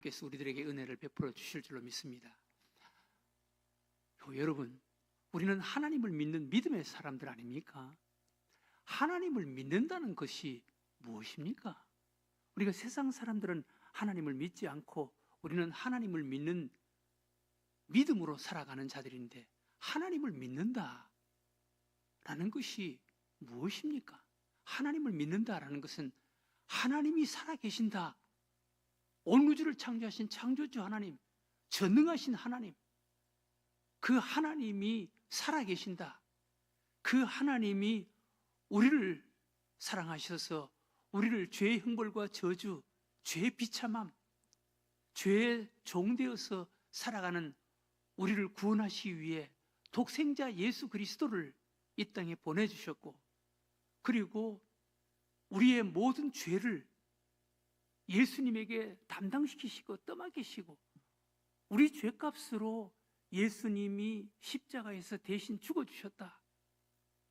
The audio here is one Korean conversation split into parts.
께서 우리들에게 은혜를 베풀어 주실 줄로 믿습니다. 여러분, 우리는 하나님을 믿는 믿음의 사람들 아닙니까? 하나님을 믿는다는 것이 무엇입니까? 우리가 세상 사람들은 하나님을 믿지 않고 우리는 하나님을 믿는 믿음으로 살아가는 자들인데, 하나님을 믿는다라는 것이 무엇입니까? 하나님을 믿는다라는 것은 하나님이 살아계신다, 온 우주를 창조하신 창조주 하나님, 전능하신 하나님, 그 하나님이 살아계신다, 그 하나님이 우리를 사랑하셔서 우리를 죄의 형벌과 저주, 죄의 비참함, 죄의 종되어서 살아가는 우리를 구원하시기 위해 독생자 예수 그리스도를 이 땅에 보내주셨고, 그리고 우리의 모든 죄를 예수님에게 담당시키시고 떠맡기시고, 우리 죄값으로 예수님이 십자가에서 대신 죽어주셨다.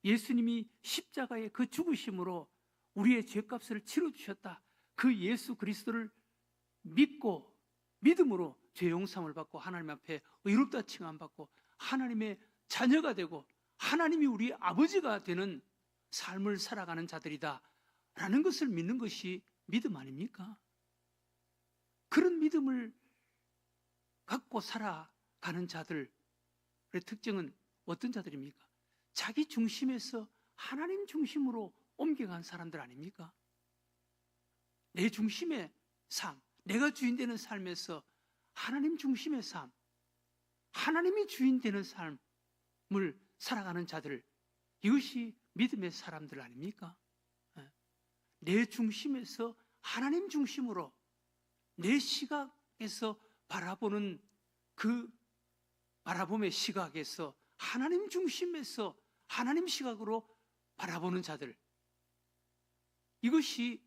예수님이 십자가의 그 죽으심으로 우리의 죄값을 치러주셨다. 그 예수 그리스도를 믿고 믿음으로 죄 용서함을 받고 하나님 앞에 의롭다 칭함받고 하나님의 자녀가 되고 하나님이 우리 아버지가 되는 삶을 살아가는 자들이다 라는 것을 믿는 것이 믿음 아닙니까? 그런 믿음을 갖고 살아가는 자들의 특징은 어떤 자들입니까? 자기 중심에서 하나님 중심으로 옮겨간 사람들 아닙니까? 내 중심의 삶, 내가 주인 되는 삶에서 하나님 중심의 삶, 하나님이 주인 되는 삶을 살아가는 자들, 이것이 믿음의 사람들 아닙니까? 내 중심에서 하나님 중심으로 내 시각에서 바라보는 그 바라봄의 시각에서 하나님 중심에서 하나님 시각으로 바라보는 자들, 이것이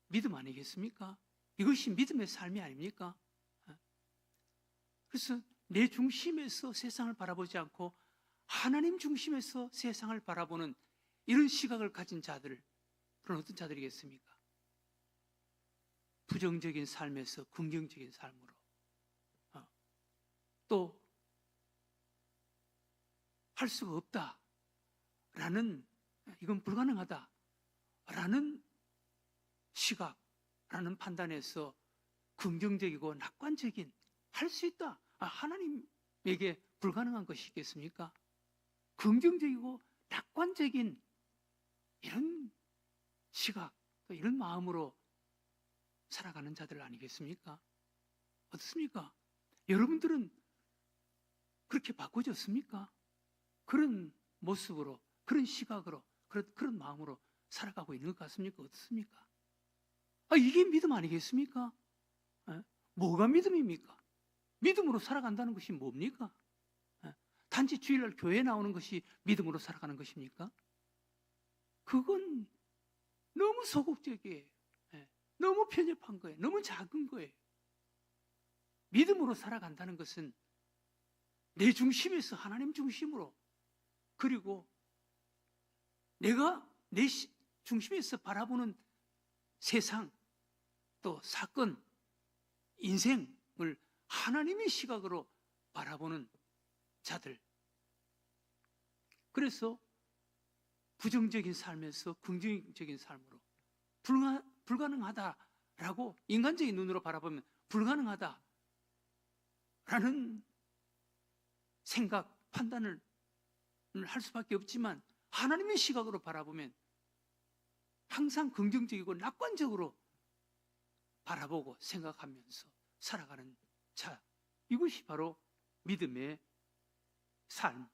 믿음 아니겠습니까? 이것이 믿음의 삶이 아닙니까? 그래서 내 중심에서 세상을 바라보지 않고 하나님 중심에서 세상을 바라보는 이런 시각을 가진 자들, 그런 어떤 자들이겠습니까? 부정적인 삶에서 긍정적인 삶으로, 또 할 수가 없다라는, 이건 불가능하다라는 시각라는 판단에서 긍정적이고 낙관적인, 할 수 있다, 하나님에게 불가능한 것이 있겠습니까? 긍정적이고 낙관적인 이런 시각, 또 이런 마음으로 살아가는 자들 아니겠습니까? 어떻습니까? 여러분들은 그렇게 바꿔졌습니까? 그런 모습으로, 그런 시각으로, 그런 마음으로 살아가고 있는 것 같습니까? 어떻습니까? 이게 믿음 아니겠습니까? 뭐가 믿음입니까? 믿음으로 살아간다는 것이 뭡니까? 단지 주일날 교회에 나오는 것이 믿음으로 살아가는 것입니까? 그건 너무 소극적이에요. 너무 편협한 거예요. 너무 작은 거예요. 믿음으로 살아간다는 것은 내 중심에서 하나님 중심으로, 그리고 내가 내 중심에서 바라보는 세상, 또 사건, 인생을 하나님의 시각으로 바라보는 자들. 그래서 부정적인 삶에서 긍정적인 삶으로, 불가능하다라고 인간적인 눈으로 바라보면 불가능하다라는 생각, 판단을 할 수밖에 없지만, 하나님의 시각으로 바라보면 항상 긍정적이고 낙관적으로 바라보고 생각하면서 살아가는 자, 이것이 바로 믿음의 삶,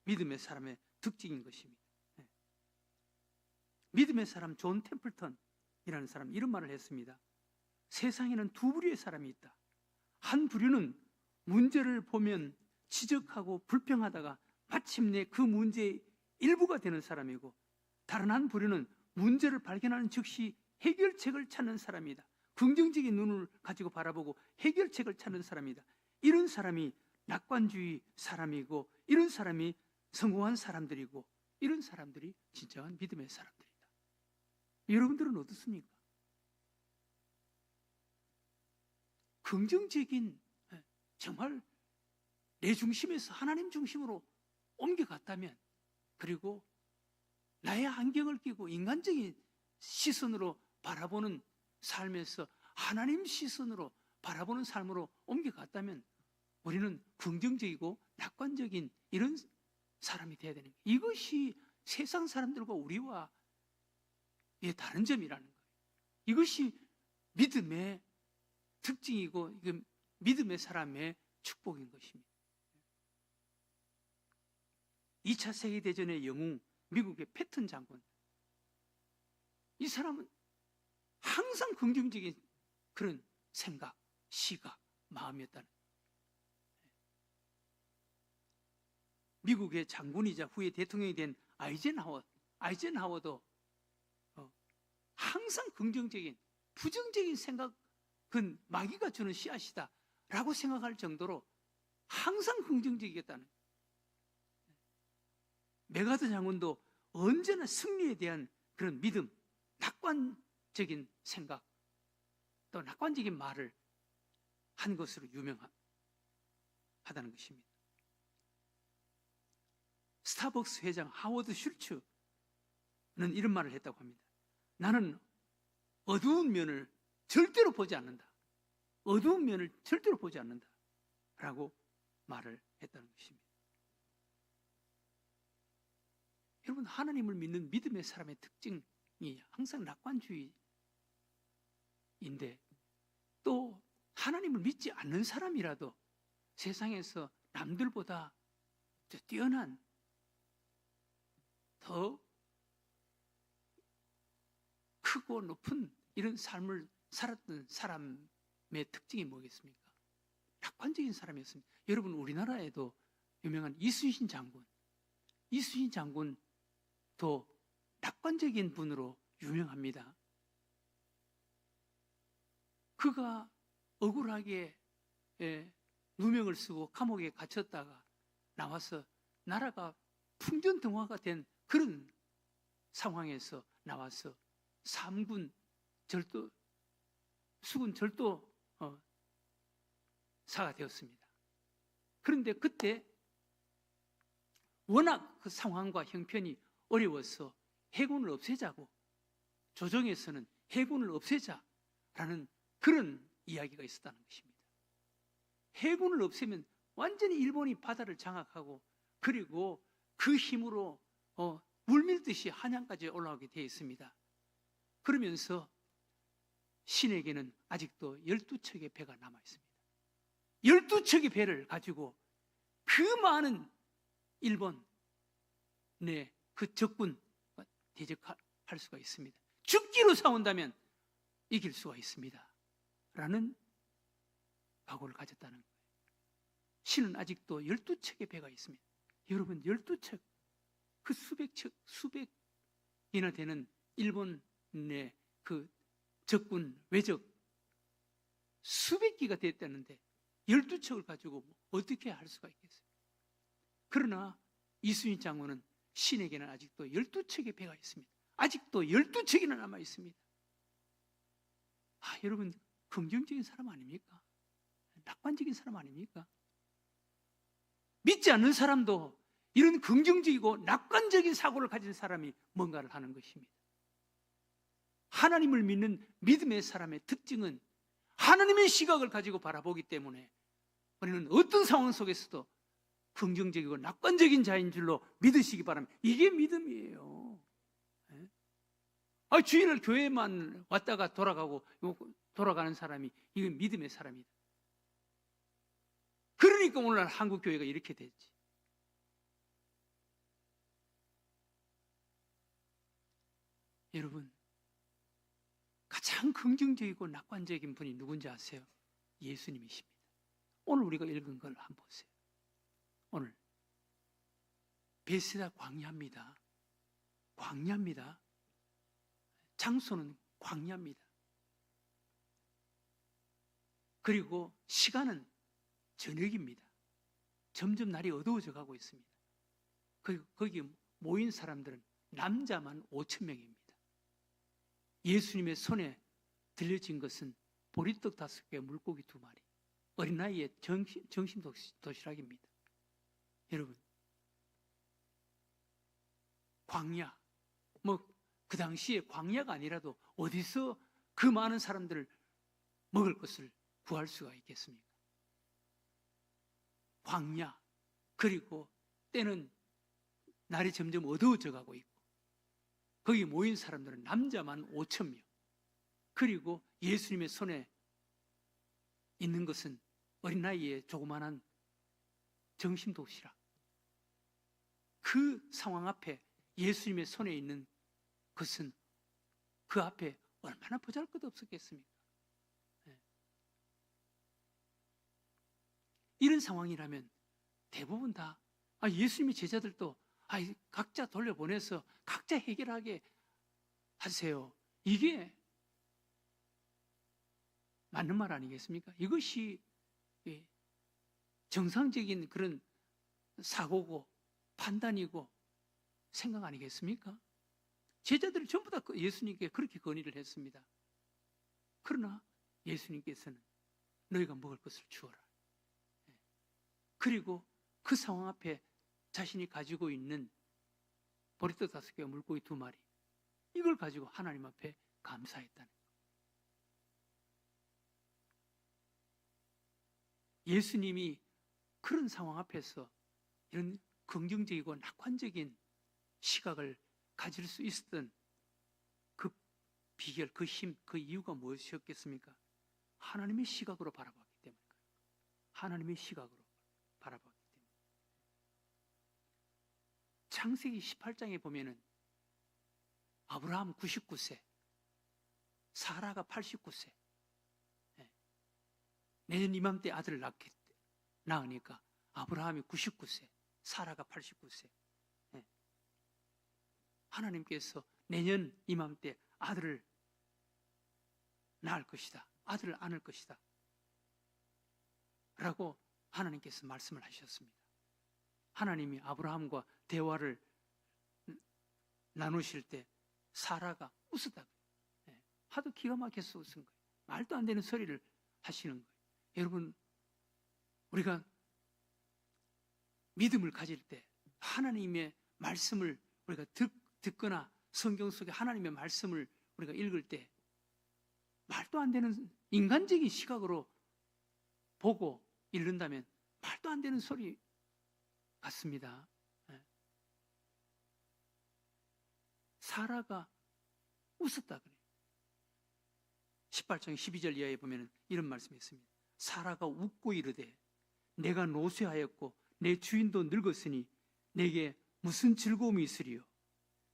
믿음의 사람의 특징인 것입니다. 믿음의 사람 존 템플턴이라는 사람, 이런 말을 했습니다. 세상에는 두 부류의 사람이 있다. 한 부류는 문제를 보면 지적하고 불평하다가 마침내 그 문제의 일부가 되는 사람이고, 다른 한 부류는 문제를 발견하는 즉시 해결책을 찾는 사람이다. 긍정적인 눈을 가지고 바라보고 해결책을 찾는 사람이다. 이런 사람이 낙관주의 사람이고, 이런 사람이 성공한 사람들이고, 이런 사람들이 진정한 믿음의 사람들이다. 여러분들은 어떻습니까? 긍정적인, 정말 내 중심에서 하나님 중심으로 옮겨갔다면, 그리고 나의 안경을 끼고 인간적인 시선으로 바라보는 삶에서 하나님 시선으로 바라보는 삶으로 옮겨갔다면 우리는 긍정적이고 낙관적인 이런 사람이 되어야 되는 거예요. 이것이 세상 사람들과 우리와의 다른 점이라는 거예요. 이것이 믿음의 특징이고 믿음의 사람의 축복인 것입니다. 2차 세계대전의 영웅, 미국의 패턴 장군. 이 사람은 항상 긍정적인 그런 생각, 시각, 마음이었다는 거예요. 미국의 장군이자 후에 대통령이 된 아이젠하워도 항상 긍정적인, 부정적인 생각은 마귀가 주는 씨앗이다 라고 생각할 정도로 항상 긍정적이었다는 거예요. 메가더 장군도 언제나 승리에 대한 그런 믿음, 낙관적인 생각, 또 낙관적인 말을 한 것으로 유명하다는 것입니다. 스타벅스 회장 하워드 슐츠는 이런 말을 했다고 합니다. 나는 어두운 면을 절대로 보지 않는다. 어두운 면을 절대로 보지 않는다 라고 말을 했다는 것입니다. 여러분, 하나님을 믿는 믿음의 사람의 특징이 항상 낙관주의인데, 또 하나님을 믿지 않는 사람이라도 세상에서 남들보다 뛰어난, 더 크고 높은 이런 삶을 살았던 사람의 특징이 뭐겠습니까? 낙관적인 사람이었습니다. 여러분, 우리나라에도 유명한 이순신 장군도 낙관적인 분으로 유명합니다. 그가 억울하게 누명을 쓰고 감옥에 갇혔다가 나와서 나라가 풍전등화가 된 그런 상황에서 나와서 수군 절도사가 되었습니다. 그런데 그때 워낙 그 상황과 형편이 어려워서 해군을 없애자고, 조정에서는 해군을 없애자라는 그런 이야기가 있었다는 것입니다. 해군을 없애면 완전히 일본이 바다를 장악하고, 그리고 그 힘으로 물밀듯이 한양까지 올라오게 되어 있습니다. 그러면서 신에게는 아직도 12척의 배가 남아 있습니다. 12척의 배를 가지고 그 많은 일본의 그 적군과 대적할 수가 있습니다. 죽기로 싸운다면 이길 수가 있습니다 라는 각오를 가졌다는 거예요. 신은 아직도 12척의 배가 있습니다. 여러분, 12척, 그 수백이나 되는 일본의 그 적군, 외적 수백 기가 됐다는데 12척을 가지고 어떻게 할 수가 있겠어요? 그러나 이순신 장군은 신에게는 아직도 12척의 배가 있습니다. 아직도 12척이나 남아 있습니다. 여러분, 긍정적인 사람 아닙니까? 낙관적인 사람 아닙니까? 믿지 않는 사람도 이런 긍정적이고 낙관적인 사고를 가진 사람이 뭔가를 하는 것입니다. 하나님을 믿는 믿음의 사람의 특징은 하나님의 시각을 가지고 바라보기 때문에 우리는 어떤 상황 속에서도 긍정적이고 낙관적인 자인 줄로 믿으시기 바랍니다. 이게 믿음이에요. 주일날 교회만 왔다가 돌아가는 사람이 이건 믿음의 사람이다. 그러니까 오늘날 한국 교회가 이렇게 됐지. 여러분, 가장 긍정적이고 낙관적인 분이 누군지 아세요? 예수님이십니다. 오늘 우리가 읽은 걸 한번 보세요. 오늘 베세다 광야입니다. 광야입니다. 장소는 광야입니다. 그리고 시간은 저녁입니다. 점점 날이 어두워져 가고 있습니다. 거기 모인 사람들은 남자만 5,000명입니다. 예수님의 손에 들려진 것은 보리떡 5개, 물고기 2마리. 어린아이의 정신 도시락입니다. 여러분, 광야, 그 당시에 광야가 아니라도 어디서 그 많은 사람들을 먹을 것을 구할 수가 있겠습니까? 광야, 그리고 때는 날이 점점 어두워져 가고 있고, 거기 모인 사람들은 남자만 5,000명, 그리고 예수님의 손에 있는 것은 어린아이의 조그만한 정신도시락. 그 상황 앞에 예수님의 손에 있는 것은 그 앞에 얼마나 보잘것없었겠습니까? 이런 상황이라면 대부분 다 예수님의 제자들도 각자 돌려보내서 각자 해결하게 하세요. 이게 맞는 말 아니겠습니까? 이것이 정상적인 그런 사고고 판단이고 생각 아니겠습니까? 제자들이 전부 다 예수님께 그렇게 건의를 했습니다. 그러나 예수님께서는 너희가 먹을 것을 주어라. 그리고 그 상황 앞에 자신이 가지고 있는 보리떡 5개와 물고기 2마리, 이걸 가지고 하나님 앞에 감사했다는 거예요. 예수님이 그런 상황 앞에서 이런 긍정적이고 낙관적인 시각을 가질 수 있었던 그 비결, 그 힘, 그 이유가 무엇이었겠습니까? 하나님의 시각으로 바라봤기 때문입니다. 하나님의 시각으로 바라봤기 때문에. 창세기 18장에 보면은 아브라함 99세, 사라가 89세, 내년 이맘때 아들을 낳으니까 아브라함이 99세, 사라가 89세. 하나님께서 내년 이맘때 아들을 낳을 것이다, 아들을 안을 것이다 라고 하나님께서 말씀을 하셨습니다. 하나님이 아브라함과 대화를 나누실 때 사라가 웃었다. 하도 기가 막혀서 웃은 거예요. 말도 안 되는 소리를 하시는 거예요. 여러분, 우리가 믿음을 가질 때 하나님의 말씀을 우리가 듣거나 성경 속에 하나님의 말씀을 우리가 읽을 때 말도 안 되는 인간적인 시각으로 보고 읽는다면 말도 안 되는 소리 같습니다. 사라가 웃었다 그래요. 18장 12절 이하에 보면 이런 말씀이 있습니다. 사라가 웃고 이르되 내가 노쇠하였고 내 주인도 늙었으니 내게 무슨 즐거움이 있으리요.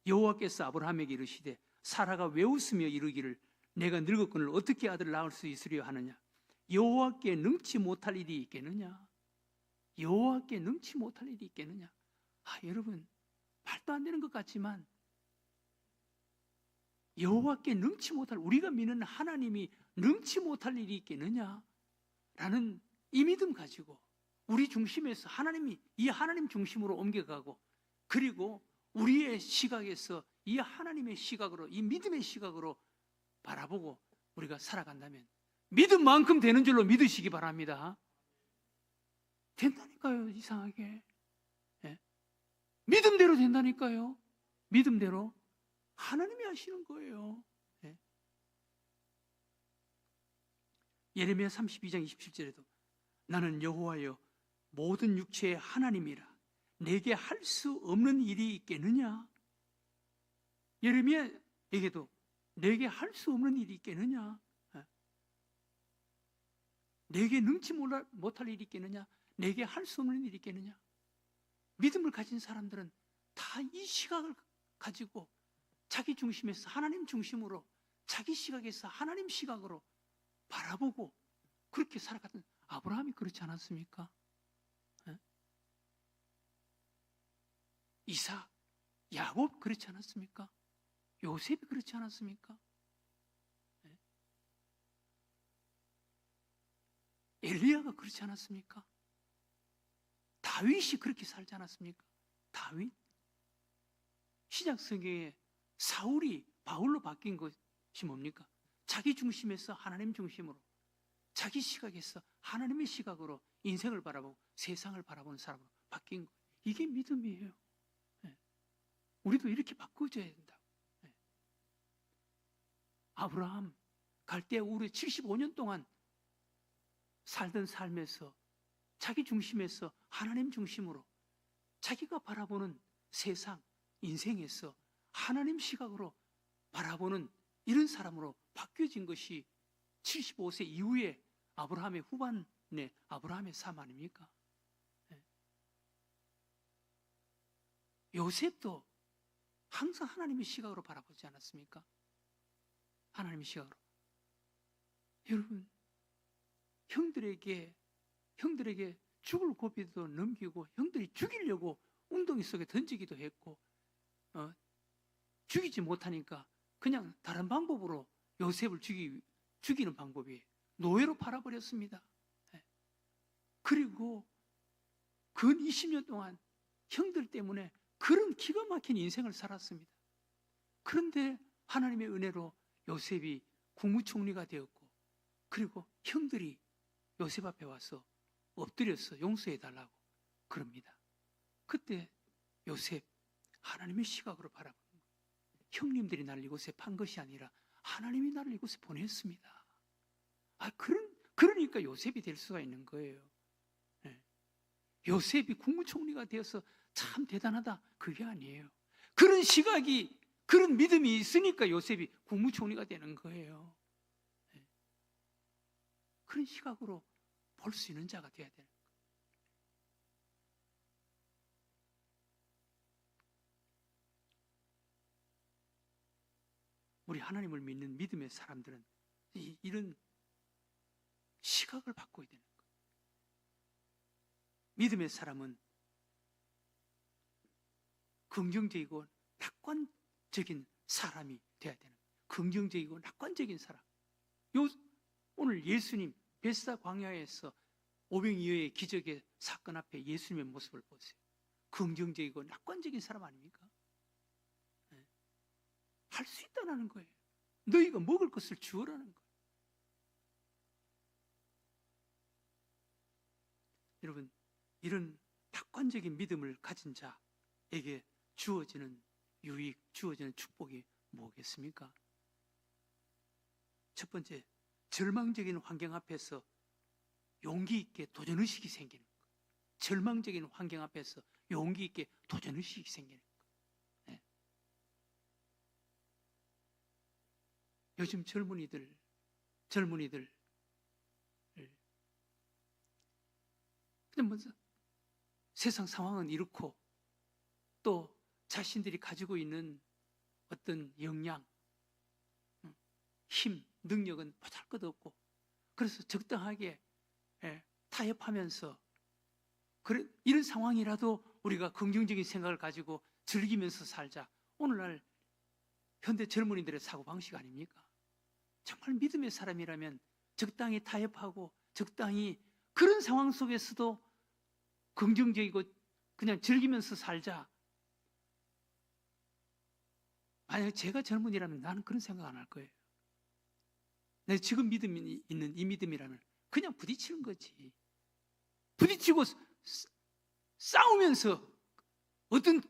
여호와께서 아브라함에게 이르시되 사라가 왜 웃으며 이르기를 내가 늙었거늘 어떻게 아들을 낳을 수 있으리요 하느냐. 여호와께 능치 못할 일이 있겠느냐. 여호와께 능치 못할 일이 있겠느냐. 여러분, 말도 안 되는 것 같지만 여호와께 능치 못할, 우리가 믿는 하나님이 능치 못할 일이 있겠느냐 라는 이 믿음 가지고 우리 중심에서 이 하나님 중심으로 옮겨가고, 그리고 우리의 시각에서 이 하나님의 시각으로, 이 믿음의 시각으로 바라보고 우리가 살아간다면 믿음만큼 되는 줄로 믿으시기 바랍니다. 된다니까요. 이상하게 믿음대로 된다니까요. 믿음대로 하나님이 하시는 거예요. 예레미야 32장 27절에도 나는 여호와여 모든 육체의 하나님이라 내게 할 수 없는 일이 있겠느냐. 예레미야에게도 내게 할 수 없는 일이 있겠느냐, 내게 능치 못할 일이 있겠느냐, 내게 할 수 없는 일이 있겠느냐. 믿음을 가진 사람들은 다 이 시각을 가지고 자기 중심에서 하나님 중심으로, 자기 시각에서 하나님 시각으로 바라보고 그렇게 살아갔던 아브라함이 그렇지 않았습니까? 이삭, 야곱 그렇지 않았습니까? 요셉이 그렇지 않았습니까? 엘리야가 그렇지 않았습니까? 다윗이 그렇게 살지 않았습니까? 다윗? 신약 성경에 사울이 바울로 바뀐 것이 뭡니까? 자기 중심에서 하나님 중심으로, 자기 시각에서 하나님의 시각으로 인생을 바라보고 세상을 바라보는 사람으로 바뀐 거예요. 이게 믿음이에요. 네. 우리도 이렇게 바꿔줘야 된다. 네. 아브라함 갈대아 우르에 75년 동안 살던 삶에서 자기 중심에서 하나님 중심으로 자기가 바라보는 세상, 인생에서 하나님 시각으로 바라보는 이런 사람으로 바뀌어진 것이 75세 이후에 아브라함의 후반에 아브라함의 삶 아닙니까? 네. 요셉도 항상 하나님의 시각으로 바라보지 않았습니까? 하나님의 시각으로. 여러분, 형들에게 죽을 고비도 넘기고 형들이 죽이려고 웅덩이 속에 던지기도 했고 죽이지 못하니까 그냥 다른 방법으로 요셉을 죽이는 방법이 노예로 팔아버렸습니다. 네. 그리고 근 20년 동안 형들 때문에 그런 기가 막힌 인생을 살았습니다. 그런데 하나님의 은혜로 요셉이 국무총리가 되었고, 그리고 형들이 요셉 앞에 와서 엎드려서 용서해달라고 그럽니다. 그때 요셉 하나님의 시각으로 바라보는 거예요. 형님들이 나를 이곳에 판 것이 아니라 하나님이 나를 이곳에 보냈습니다. 그러니까 요셉이 될 수가 있는 거예요. 네. 요셉이 국무총리가 되어서 참 대단하다, 그게 아니에요. 그런 시각이, 그런 믿음이 있으니까 요셉이 국무총리가 되는 거예요. 네. 그런 시각으로 볼 수 있는 자가 되어야 되는 거예요. 우리 하나님을 믿는 믿음의 사람들은 이런 시각을 바꿔야 되는 거예요. 믿음의 사람은 긍정적이고 낙관적인 사람이 되어야 되는 거예요. 긍정적이고 낙관적인 사람. 오늘 예수님 베스다 광야에서 오병이어의 기적의 사건 앞에 예수님의 모습을 보세요. 긍정적이고 낙관적인 사람 아닙니까? 네. 할 수 있다는 거예요. 너희가 먹을 것을 주어라는 거예요. 여러분, 이런 낙관적인 믿음을 가진 자에게 주어지는 유익, 주어지는 축복이 뭐겠습니까? 첫 번째, 절망적인 환경 앞에서 용기 있게 도전의식이 생기는 것. 절망적인 환경 앞에서 용기 있게 도전의식이 생기는 것. 네. 요즘 젊은이들 그냥 먼저 세상 상황은 이렇고 또 자신들이 가지고 있는 어떤 역량, 힘, 능력은 보잘것없고, 그래서 적당하게 타협하면서 이런 상황이라도 우리가 긍정적인 생각을 가지고 즐기면서 살자. 오늘날 현대 젊은이들의 사고방식 아닙니까? 정말 믿음의 사람이라면 적당히 타협하고 적당히 그런 상황 속에서도 긍정적이고 그냥 즐기면서 살자. 만약에 제가 젊은이라면 나는 그런 생각 안 할 거예요. 내가 지금 믿음이 있는 이 믿음이라면 그냥 부딪히는 거지. 부딪히고 싸우면서 어떤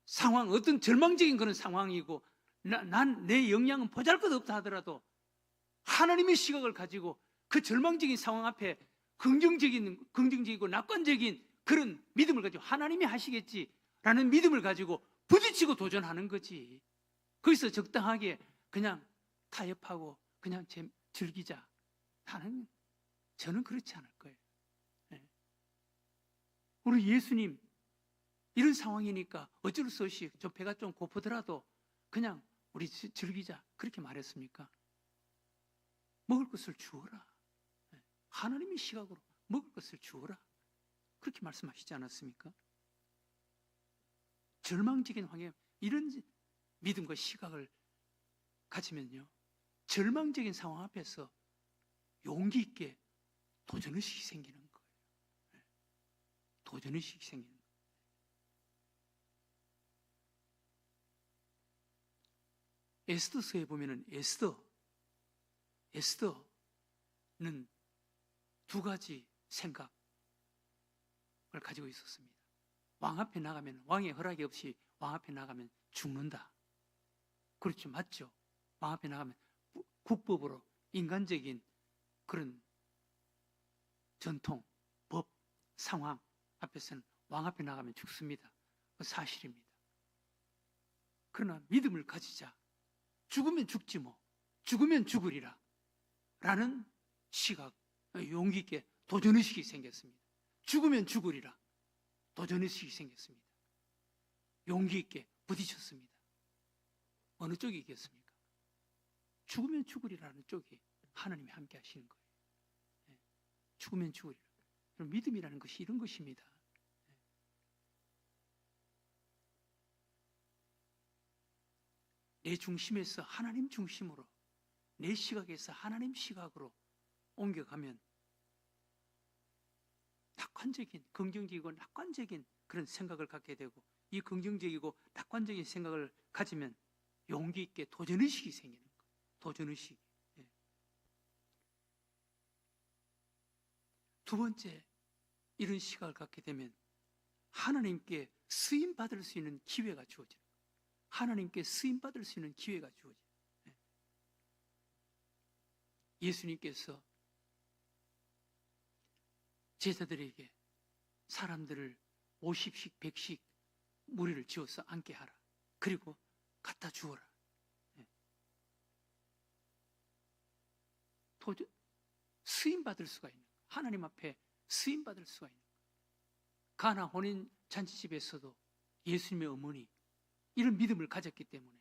상황, 어떤 절망적인 그런 상황이고 난 내 역량은 보잘것없다 하더라도 하나님의 시각을 가지고 그 절망적인 상황 앞에 긍정적이고 낙관적인 그런 믿음을 가지고 하나님이 하시겠지라는 믿음을 가지고 부딪히고 도전하는 거지. 거기서 적당하게 그냥 타협하고 그냥 즐기자. 저는 그렇지 않을 거예요. 네. 우리 예수님 이런 상황이니까 어쩔 수 없이 좀 배가 좀 고프더라도 그냥 우리 즐기자 그렇게 말했습니까? 먹을 것을 주어라. 네. 하나님의 시각으로 먹을 것을 주어라. 그렇게 말씀하시지 않았습니까? 절망적인 환경, 이런 믿음과 시각을 가지면요, 절망적인 상황 앞에서 용기 있게 도전의식이 생기는 거예요. 네. 도전의식이 생기는 거예요. 에스더서에 보면은 에스더 두 가지 생각을 가지고 있었습니다. 왕 앞에 나가면, 왕의 허락이 없이 왕 앞에 나가면 죽는다. 그렇죠, 맞죠? 왕 앞에 나가면 국법으로 인간적인 그런 전통, 법, 상황 앞에서는 왕 앞에 나가면 죽습니다. 그 사실입니다. 그러나 믿음을 가지자. 죽으면 죽지 뭐. 죽으면 죽으리라. 라는 시각, 용기 있게 도전의식이 생겼습니다. 죽으면 죽으리라. 도전의식이 생겼습니다. 용기 있게 부딪혔습니다. 어느 쪽이 이겼습니까? 죽으면 죽으리라는 쪽이 하나님이 함께 하시는 거예요. 죽으면 죽으리라. 믿음이라는 것이 이런 것입니다. 내 중심에서 하나님 중심으로, 내 시각에서 하나님 시각으로 옮겨가면 낙관적인, 긍정적이고 낙관적인 그런 생각을 갖게 되고, 이 긍정적이고 낙관적인 생각을 가지면 용기 있게 도전의식이 생기는 거예요. 도전의식. 두 번째, 이런 시각을 갖게 되면 하나님께 쓰임받을 수 있는 기회가 주어져요. 하나님께 쓰임받을 수 있는 기회가 주어져요. 예수님께서 제자들에게 사람들을 50씩 100씩 무리를 지어서 앉게 하라. 그리고 갖다 주어라. 도저 쓰임받을 수가 있는 거예요. 하나님 앞에 쓰임받을 수가 있는 거예요. 가나 혼인 잔치집에서도 예수님의 어머니 이런 믿음을 가졌기 때문에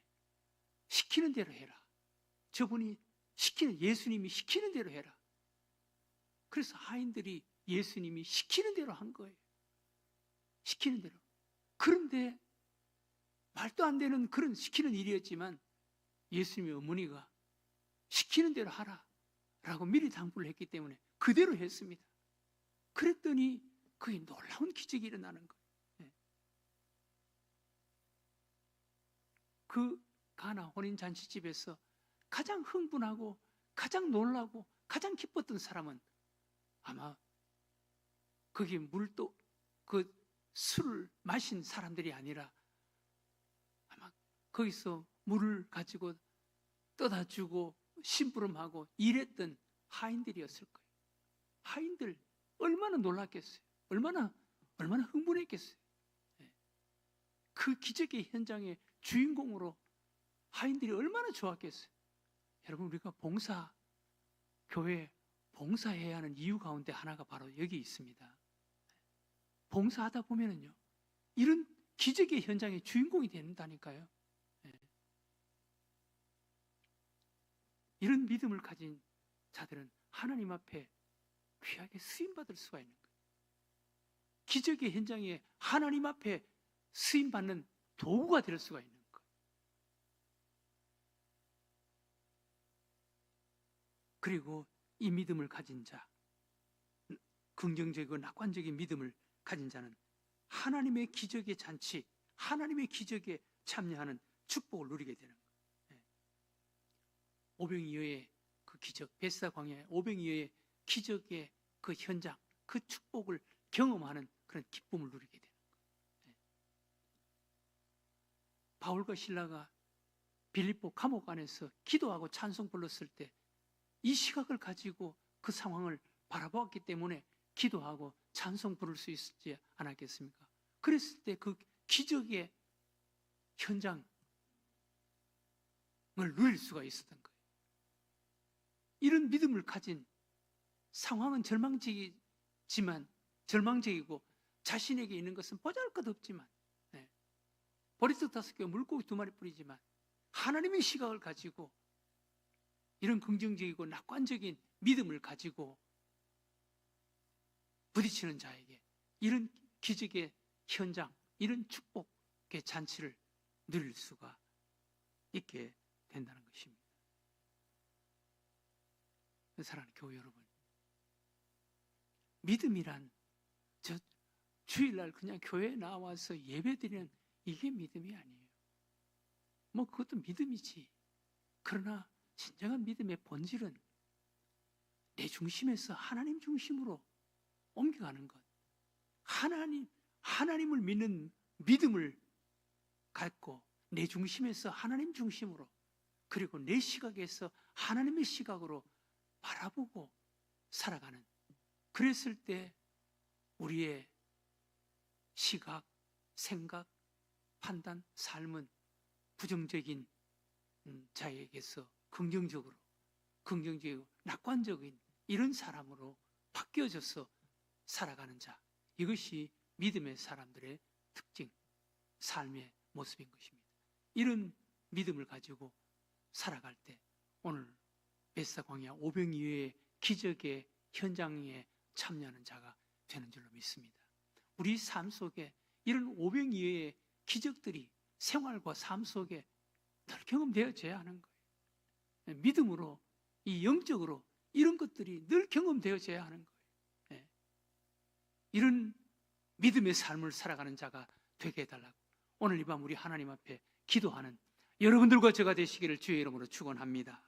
시키는 대로 해라. 저분이 예수님이 시키는 대로 해라. 그래서 하인들이 예수님이 시키는 대로 한 거예요. 시키는 대로. 그런데 말도 안 되는 그런 시키는 일이었지만 예수님의 어머니가 시키는 대로 하라 라고 미리 당부를 했기 때문에 그대로 했습니다. 그랬더니 그게 놀라운 기적이 일어나는 거예요. 그 가나 혼인 잔치집에서 가장 흥분하고 가장 놀라고 가장 기뻤던 사람은 아마 거기 물도 그 술을 마신 사람들이 아니라 아마 거기서 물을 가지고 떠다 주고 심부름하고 일했던 하인들이었을 거예요. 하인들 얼마나 놀랐겠어요. 얼마나 흥분했겠어요. 그 기적의 현장의 주인공으로 하인들이 얼마나 좋았겠어요. 여러분, 우리가 교회 봉사해야 하는 이유 가운데 하나가 바로 여기 있습니다. 봉사하다 보면은요, 이런 기적의 현장의 주인공이 된다니까요. 이런 믿음을 가진 자들은 하나님 앞에 귀하게 쓰임받을 수가 있는 거예요. 기적의 현장에 하나님 앞에 쓰임받는 도구가 될 수가 있는 거예요. 그리고 이 믿음을 가진 자, 긍정적이고 낙관적인 믿음을 가진 자는 하나님의 기적의 잔치, 하나님의 기적에 참여하는 축복을 누리게 되는 거예요. 오병이어의 그 기적, 베스다 광야의 오병이어의 기적의 그 현장, 그 축복을 경험하는 그런 기쁨을 누리게 되는 거예요. 바울과 실라가 빌립보 감옥 안에서 기도하고 찬송 불렀을 때 이 시각을 가지고 그 상황을 바라보았기 때문에 기도하고 찬송 부를 수 있지 않았겠습니까? 그랬을 때 그 기적의 현장을 누릴 수가 있었던 거예요. 이런 믿음을 가진 상황은 절망적이고 자신에게 있는 것은 보잘것없지만 보리떡 5개 물고기 2마리 뿐이지만 하나님의 시각을 가지고 이런 긍정적이고 낙관적인 믿음을 가지고 부딪히는 자에게 이런 기적의 현장, 이런 축복의 잔치를 누릴 수가 있게 된다는 것입니다. 사랑하는 교회 여러분, 믿음이란 주일날 그냥 교회에 나와서 예배드리는 이게 믿음이 아니에요. 뭐 그것도 믿음이지. 그러나 진정한 믿음의 본질은 내 중심에서 하나님 중심으로 옮겨가는 것. 하나님을 믿는 믿음을 갖고 내 중심에서 하나님 중심으로, 그리고 내 시각에서 하나님의 시각으로 바라보고 살아가는, 그랬을 때 우리의 시각, 생각, 판단, 삶은 부정적인 자에게서 긍정적이고 낙관적인 이런 사람으로 바뀌어져서 살아가는 자, 이것이 믿음의 사람들의 특징, 삶의 모습인 것입니다. 이런 믿음을 가지고 살아갈 때 오늘 베스다 광야 오병이어의 기적의 현장에 참여하는 자가 되는 줄로 믿습니다. 우리 삶 속에 이런 오병이어의 기적들이 생활과 삶 속에 늘 경험되어져야 하는 거예요. 믿음으로, 이 영적으로 이런 것들이 늘 경험되어져야 하는 거예요. 이런 믿음의 삶을 살아가는 자가 되게 해달라고 오늘 이 밤 우리 하나님 앞에 기도하는 여러분들과 제가 되시기를 주의 이름으로 축원합니다.